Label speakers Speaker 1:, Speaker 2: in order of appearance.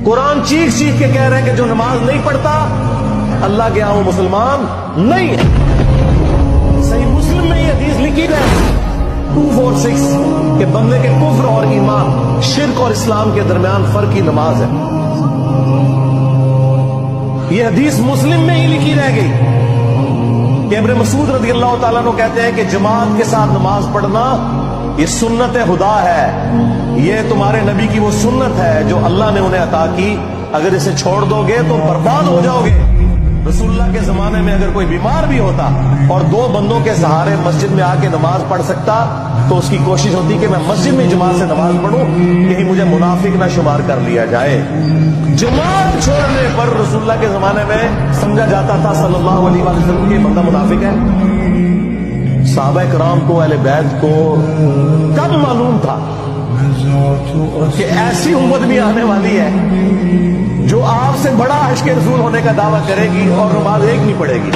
Speaker 1: قرآن چیخ چیخ کے کہہ رہے ہیں کہ جو نماز نہیں پڑھتا اللہ کے ہاں وہ مسلمان نہیں ہے۔ صحیح مسلم میں یہ حدیث لکھی ہے 246 کہ بندے کے کفر اور ایمان، شرک اور اسلام کے درمیان فرق کی نماز ہے۔ یہ حدیث مسلم میں ہی لکھی رہ گئی کہ ابن مسعود رضی اللہ تعالیٰ عنہ کہتے ہیں کہ جماعت کے ساتھ نماز پڑھنا یہ سنت خدا ہے، یہ تمہارے نبی کی وہ سنت ہے جو اللہ نے انہیں عطا کی، اگر اسے چھوڑ دو گے تو برباد ہو جاؤ گے۔ رسول اللہ کے زمانے میں اگر کوئی بیمار بھی ہوتا اور دو بندوں کے سہارے مسجد میں آ کے نماز پڑھ سکتا تو اس کی کوشش ہوتی کہ میں مسجد میں جماعت سے نماز پڑھوں، کہیں مجھے منافق نہ شمار کر لیا جائے۔ جماعت چھوڑنے پر رسول اللہ کے زمانے میں سمجھا جاتا تھا صلی اللہ علیہ وسلم کہ بندہ منافق ہے۔ صحابہ کرام کو، اہل بیت کو کب معلوم تھا کہ ایسی امت بھی آنے والی ہے جو آپ سے بڑا عشق رسول ہونے کا دعویٰ کرے گی اور نماز ایک نہیں پڑھے گی۔